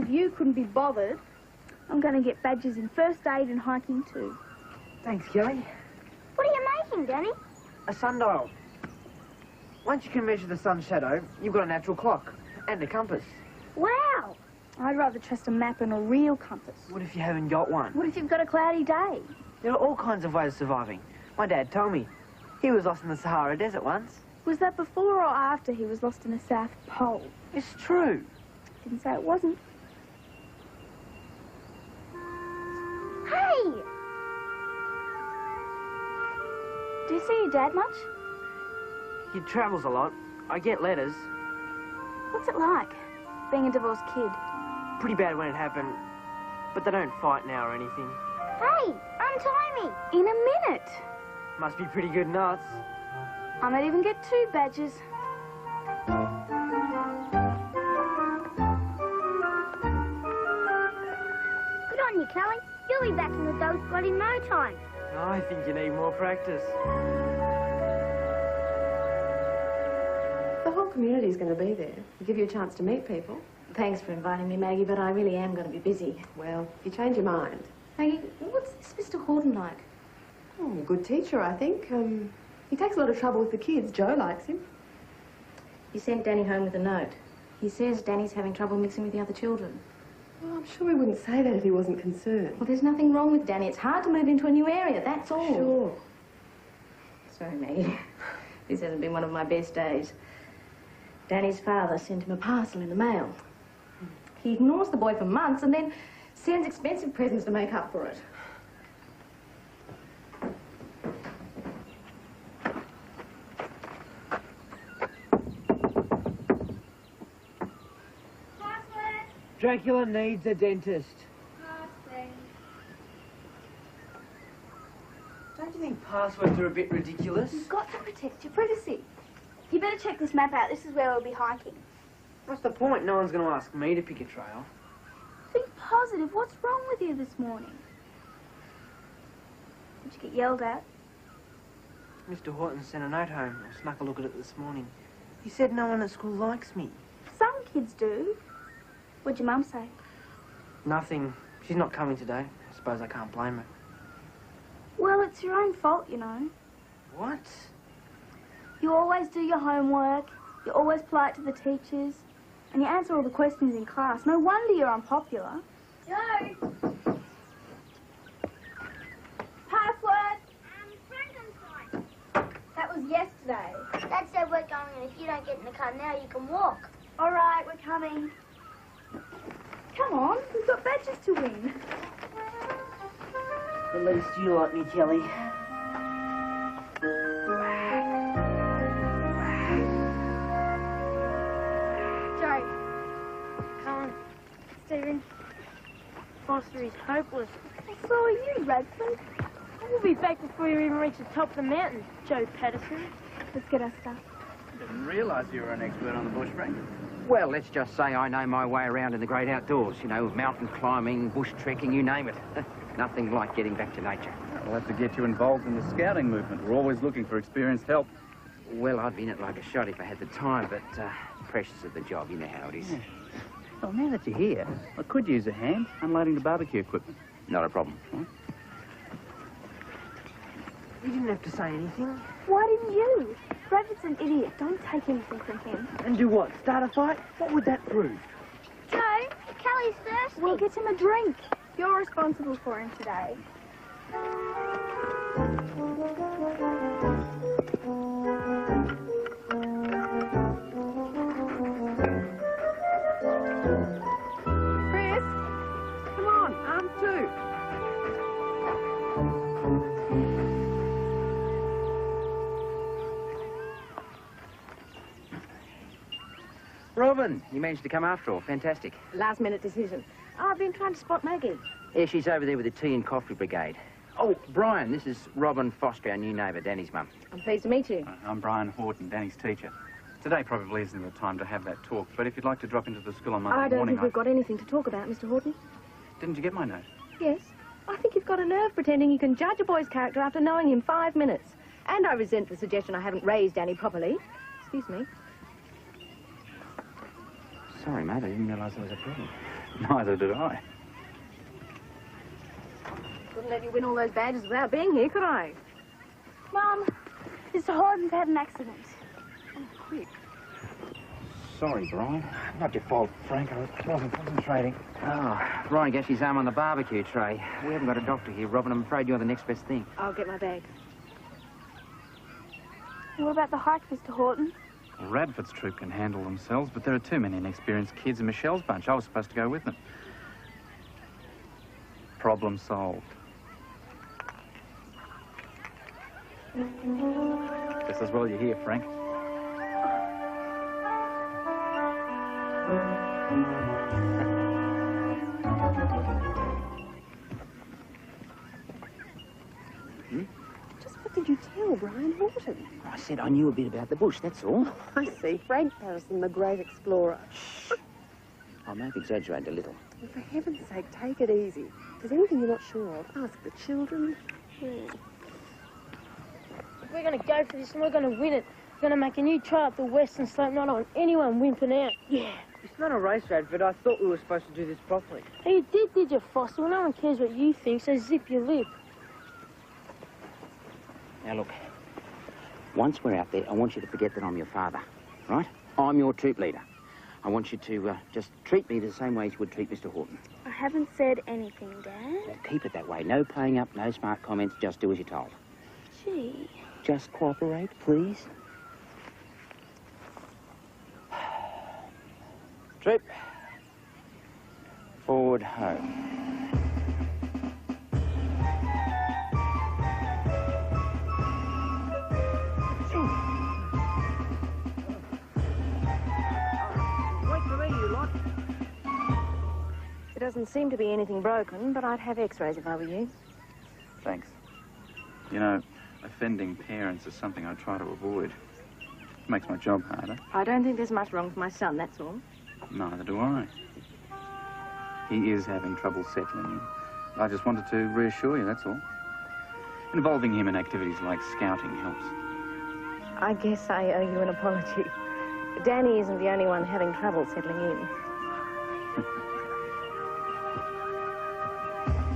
because you couldn't be bothered. I'm going to get badges in first aid and hiking too. Thanks, Kelly. What are you making, Danny? A sundial. Once you can measure the sun's shadow, you've got a natural clock and a compass. Wow! I'd rather trust a map and a real compass. What if you haven't got one? What if you've got a cloudy day? There are all kinds of ways of surviving. My dad told me. He was lost in the Sahara Desert once. Was that before or after he was lost in the South Pole? It's true. Didn't say it wasn't. Hey! Do you see your dad much? He travels a lot. I get letters. What's it like, being a divorced kid? Pretty bad when it happened, but they don't fight now or anything. Hey! Untie me! In a minute. Must be pretty good nuts. I might even get 2 badges. Good on you, Kelly. You'll be back in the dog squad in no time. I think you need more practice. The whole community's going to be there. It'll give you a chance to meet people. Thanks for inviting me, Maggie, but I really am going to be busy. Well, if you change your mind. Maggie, what's this Mr. Horton like? Oh, a good teacher, I think. He takes a lot of trouble with the kids. Joe likes him. He sent Danny home with a note. He says Danny's having trouble mixing with the other children. Well, I'm sure he wouldn't say that if he wasn't concerned. Well, there's nothing wrong with Danny. It's hard to move into a new area, that's all. Sure. Sorry, Maggie. This hasn't been one of my best days. Danny's father sent him a parcel in the mail. He ignores the boy for months and then sends expensive presents to make up for it. Dracula needs a dentist. Don't you think passwords are a bit ridiculous? You've got to protect your privacy. You better check this map out. This is where we'll be hiking. What's the point? No one's going to ask me to pick a trail. Think positive. What's wrong with you this morning? Did you get yelled at? Mr. Horton sent a note home. I snuck a look at it this morning. He said no one at school likes me. Some kids do. What'd your mum say? Nothing. She's not coming today. I suppose I can't blame her. Well, it's your own fault, you know. What? You always do your homework, you're always polite to the teachers, and you answer all the questions in class. No wonder you're unpopular. Joe! Password! Frankenstein. That was yesterday. Dad said we're going, and if you don't get in the car now, you can walk. All right, we're coming. Come on, we've got badges to win. At least you like me, Kelly. Joe. Come on. Stephen. Foster is hopeless. So are you, Radford. We'll be back before you even reach the top of the mountain, Joe Patterson. Let's get our stuff. Didn't realise you were an expert on the bush, Frank. Well, let's just say I know my way around in the great outdoors. You know, mountain climbing, bush trekking, you name it. Nothing like getting back to nature. We'll have to get you involved in the scouting movement. We're always looking for experienced help. Well, I'd be in it like a shot if I had the time, but precious of the job, you know how it is. Yeah. Well, now that you're here, I could use a hand unloading the barbecue equipment. Not a problem. Huh? You didn't have to say anything. Why didn't you? Bradford's an idiot. Don't take anything from him. And do what? Start a fight? What would that prove? Joe, Kelly's thirsty. We'll get him a drink. You're responsible for him today. Chris, come on, arm 2. Robin, you managed to come after all. Fantastic. Last-minute decision. I've been trying to spot Maggie. Yeah, she's over there with the tea and coffee brigade. Oh, Brian, this is Robin Foster, our new neighbour, Danny's mum. I'm pleased to meet you. I'm Brian Horton, Danny's teacher. Today probably isn't the time to have that talk, but if you'd like to drop into the school on Monday I don't morning... think we've got anything to talk about, Mr. Horton. Didn't you get my note? Yes. I think you've got a nerve pretending you can judge a boy's character after knowing him 5 minutes. And I resent the suggestion I haven't raised Danny properly. Excuse me. Sorry, mate, I didn't realise there was a problem. Neither did I. Couldn't let you win all those badges without being here, could I? Mum, Mr. Horton's had an accident. Oh, quick. Sorry, Brian. Not your fault, Frank. I wasn't concentrating. Oh, Brian gets his arm on the barbecue tray. We haven't got a doctor here, Robin. I'm afraid you're the next best thing. I'll get my bag. What about the hike, Mr. Horton? Well, Radford's troop can handle themselves, but there are too many inexperienced kids in Michelle's bunch. I was supposed to go with them. Problem solved. Just as well you're here, Frank. Just what did you tell Brian Horton? I said I knew a bit about the bush, that's all. I see. Frank Patterson, the great explorer. I may have exaggerated a little. Well, for heaven's sake, take it easy. If there's anything you're not sure of, ask the children. We're going to go for this and we're going to win it. We're going to make a new trial up the Western Slope, not on anyone wimping out. Yeah. It's not a race, Radford. I thought we were supposed to do this properly. Hey, you did you, Foster? Well, no one cares what you think, so zip your lip. Now, look. Once we're out there, I want you to forget that I'm your father, right? I'm your troop leader. I want you to just treat me the same way as you would treat Mr. Horton. I haven't said anything, Dad. Well, keep it that way. No playing up, no smart comments. Just do as you're told. Gee. Just cooperate, please. Troop. Forward home. Wait for me, you lot. There doesn't seem to be anything broken, but I'd have x-rays if I were you. Thanks. You know, offending parents is something I try to avoid. It makes my job harder. I don't think there's much wrong with my son, that's all. Neither do I. He is having trouble settling in. I just wanted to reassure you, that's all. Involving him in activities like scouting helps. I guess I owe you an apology. Danny isn't the only one having trouble settling in.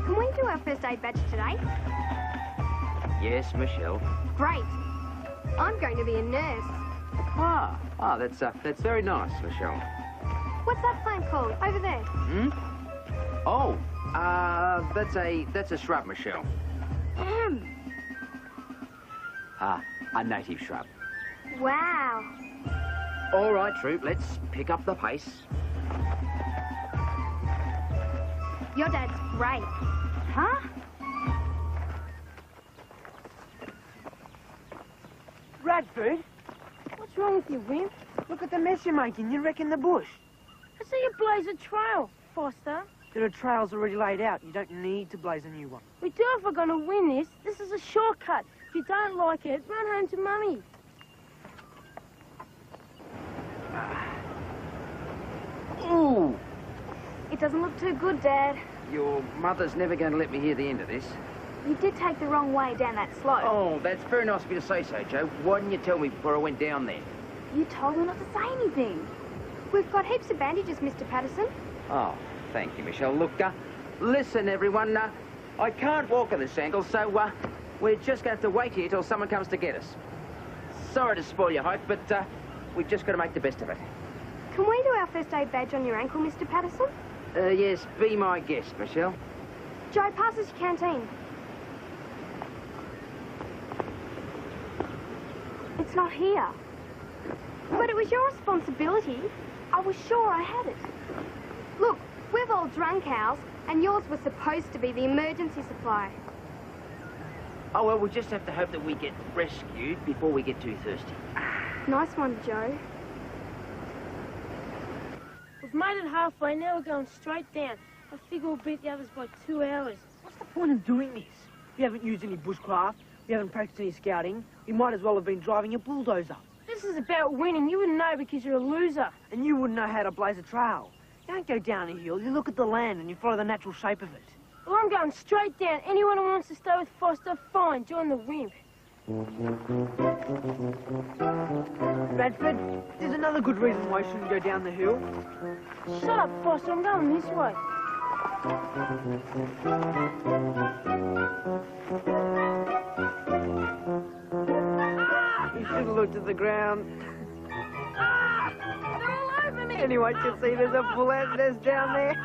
Can we do our first aid badge today? Yes, Michelle. Great. I'm going to be a nurse. That's very nice, Michelle. What's that plant called? Over there. Hmm? Oh, that's a shrub, Michelle. A native shrub. Wow. All right, troop, let's pick up the pace. Your dad's great. Huh? Radford, What's wrong with you, wimp? look at the mess you're making. You're wrecking the bush. I see you blaze a trail, Foster. There are trails already laid out. You don't need to blaze a new one. We do if we're going to win this. This is a shortcut. If you don't like it, run home to Mummy. Ooh! It doesn't look too good, Dad. Your mother's never going to let me hear the end of this. You did take the wrong way down that slope. Oh, that's very nice of you to say so, Joe. Why didn't you tell me before I went down there? You told me not to say anything. We've got heaps of bandages, Mr. Patterson. Oh, thank you, Michelle. Look, listen, everyone, I can't walk at this angle, so, we're just going to have to wait here till someone comes to get us. Sorry to spoil your hike, but, we've just got to make the best of it. Can we do our first aid badge on your ankle, Mr. Patterson? Yes, be my guest, Michelle. Joe, pass us your canteen. It's not here. But it was your responsibility. I was sure I had it. Look, we've all drunk ours, and yours was supposed to be the emergency supply. Oh, well, we'll just have to hope that we get rescued before we get too thirsty. Nice one, Joe. We've made it halfway. Now we're going straight down. I figure we'll beat the others by 2 hours. What's the point of doing this? We haven't used any bushcraft. We haven't practiced any scouting. We might as well have been driving a bulldozer. This is about winning. You wouldn't know because you're a loser. And you wouldn't know how to blaze a trail. You don't go down a hill. You look at the land and you follow the natural shape of it. Well, I'm going straight down. Anyone who wants to stay with Foster, fine. Join the wimp. Bradford, there's another good reason why you shouldn't go down the hill. Shut up, boss. I'm going this way. You should have looked at the ground. They're all over me. Anyone can see there's a full ant nest down there.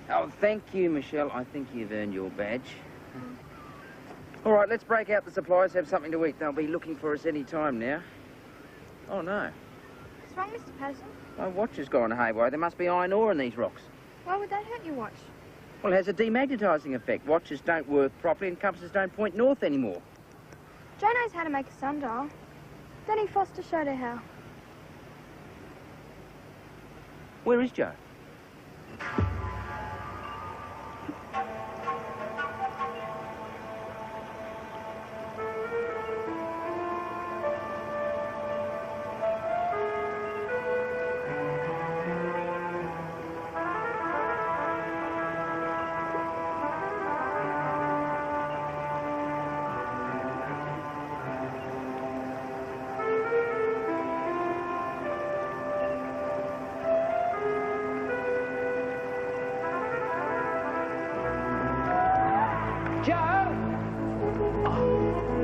Oh, thank you, Michelle. I think you've earned your badge. All right, let's break out the supplies, have something to eat. They'll be looking for us any time now. Oh, no. What's wrong, Mr. Patterson? My watch has gone haywire. There must be iron ore in these rocks. Why would that hurt your watch? Well, it has a demagnetising effect. Watches don't work properly and compasses don't point north anymore. Joe knows how to make a sundial. Danny Foster showed her how. Where is Joe?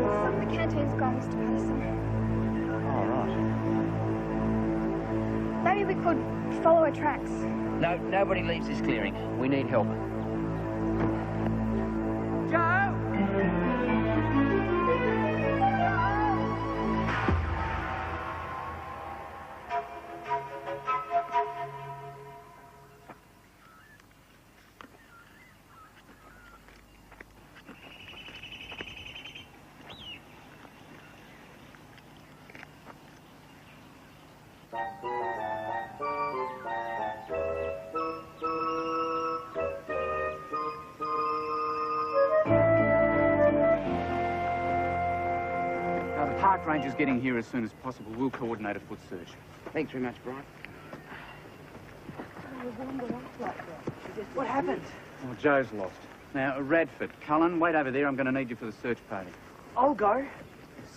Some of the canteen's gone, Mr. Patterson. All right. Maybe we could follow her tracks. No, nobody leaves this clearing. We need help. Joe! The park ranger's getting here as soon as possible. We'll coordinate a foot search. Thanks very much, Brian. What happened? Oh, Joe's lost. Now, Radford, Cullen, wait over there. I'm going to need you for the search party. I'll go.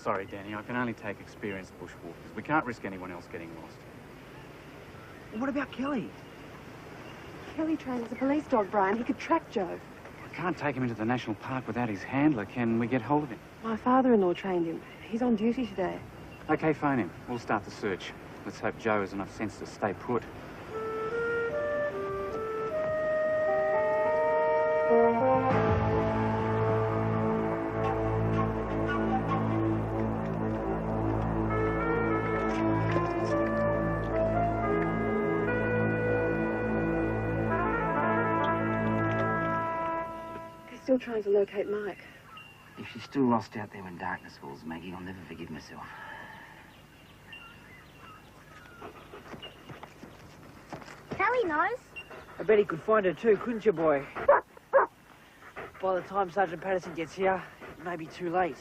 Sorry, Danny, I can only take experienced bushwalkers. We can't risk anyone else getting lost. What about Kelly? Kelly trains as a police dog, Brian. He could track Joe. I can't take him into the national park without his handler. Can we get hold of him? My father-in-law trained him. He's on duty today. Okay, phone him. We'll start the search. Let's hope Joe has enough sense to stay put. They're still trying to locate Mike. If she's still lost out there when darkness falls, Maggie, I'll never forgive myself. Kelly knows. I bet he could find her too, couldn't you, boy? By the time Sergeant Patterson gets here, it may be too late.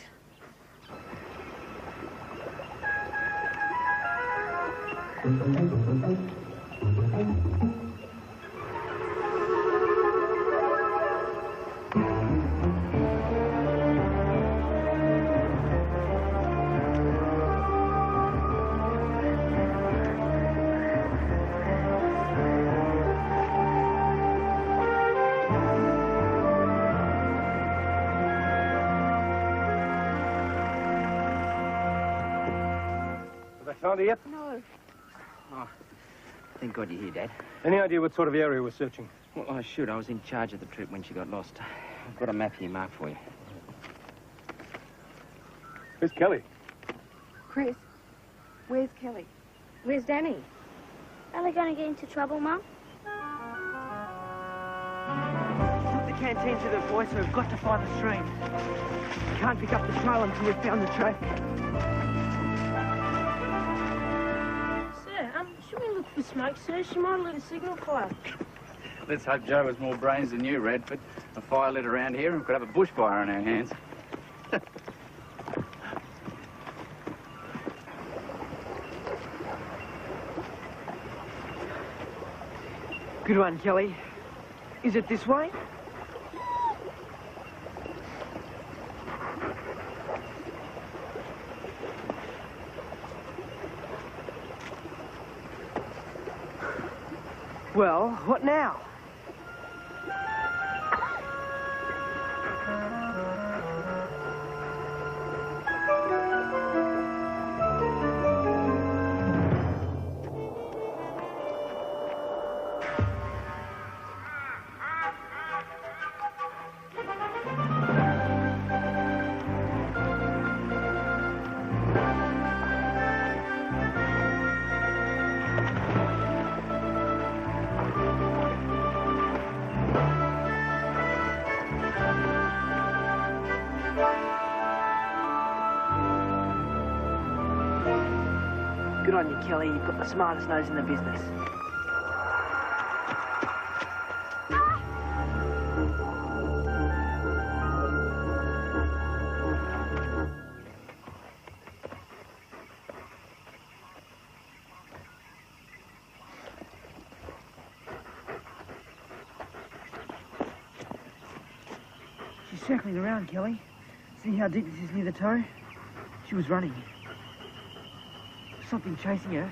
Found her yet? No. Oh, thank God you're here, Dad. Any idea what sort of area we're searching? Well, I should. I was in charge of the troop when she got lost. I've got a map here marked for you. Where's Kelly? Chris, where's Kelly? Where's Danny? Are they going to get into trouble, Mum? Took the canteen to the boy, so we've got to find the stream. Can't pick up the trail until we've found the track. Sir, should we look for smoke, sir? She might have lit a signal fire. Let's hope Joe has more brains than you, Radford. A fire lit around here and we could have a bushfire on our hands. Good one, Kelly. Is it this way? Well, what now? Good on you, Kelly. You've got the smartest nose in the business. She's circling around, Kelly. See how deep this is near the toe? She was running. Something chasing her.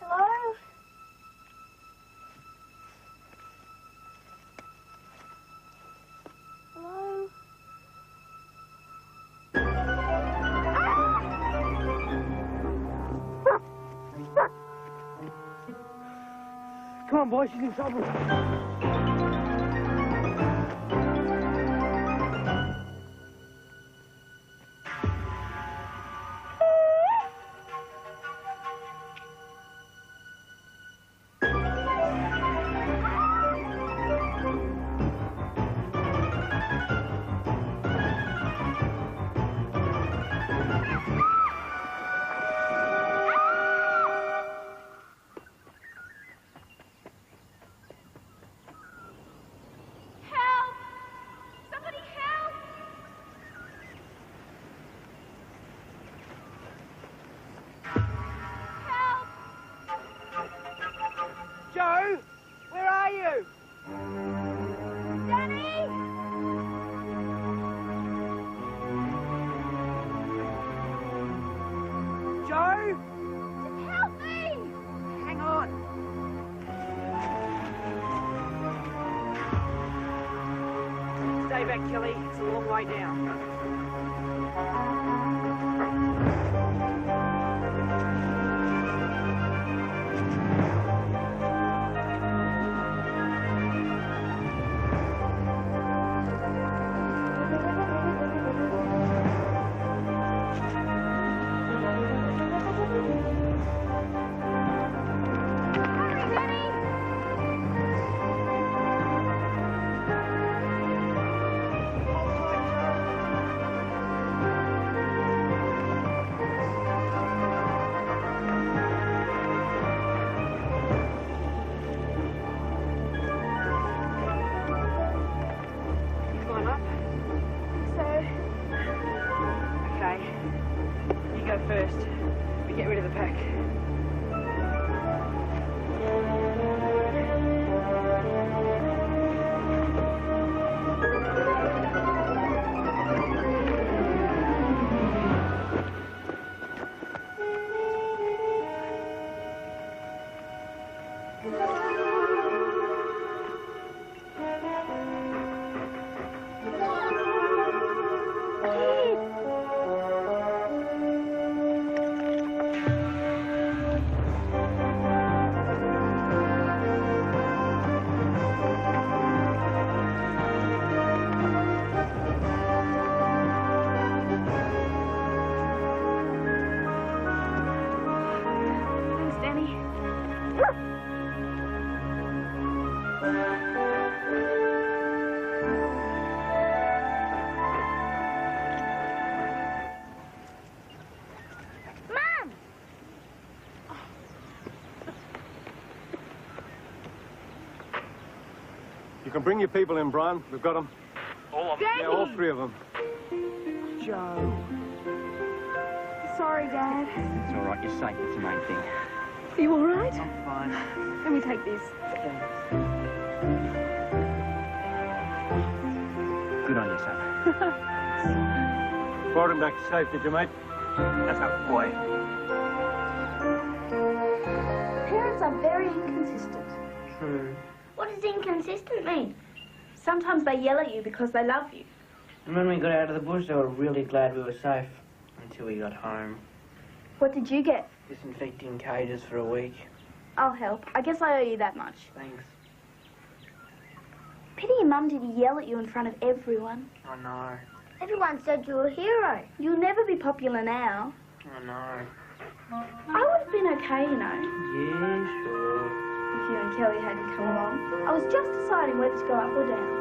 Hello? Hello? Come on, boy, she's in trouble. Help! Somebody help! Help! Joe, where are you? Danny! Joe? Help me! Hang on. Stay back, Kelly. It's a long way down. Hurry, Danny! You climb up? So, Okay. You go first. We get rid of the pack. You can bring your people in, Brian. We've got them. All of them? Yeah, all 3 of them. Joe. Sorry, Dad. It's all right, you're safe. That's the main thing. Are you all right? I'm fine. Let me take this. Thanks. Good on you, son. Brought him back safe, did you, mate? That's a boy. Parents are very inconsistent. True. What does inconsistent mean? Sometimes they yell at you because they love you. And when we got out of the bush, they were really glad we were safe. Until we got home. What did you get? Disinfecting cages for a week. I'll help. I guess I owe you that much. Thanks. Pity your mum didn't yell at you in front of everyone. I know. Everyone said you were a hero. You'll never be popular now. I know. I would have been okay, you know, Yeah, sure. if you and Kelly hadn't come along. I was just deciding whether to go up or down.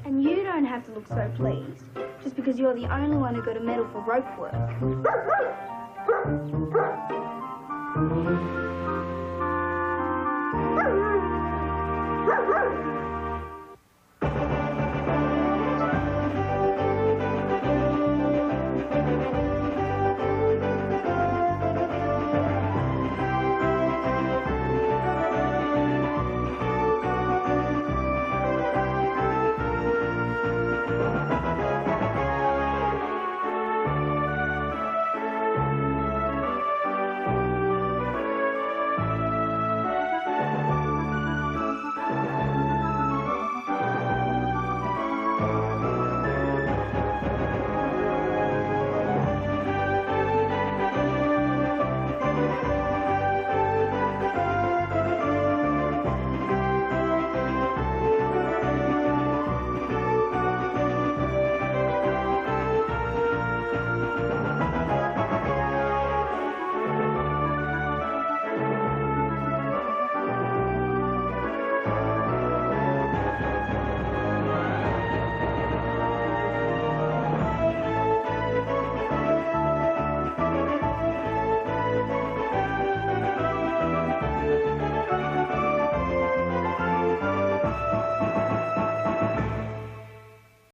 And you don't have to look so pleased, just because you're the only one who got a medal for rope work.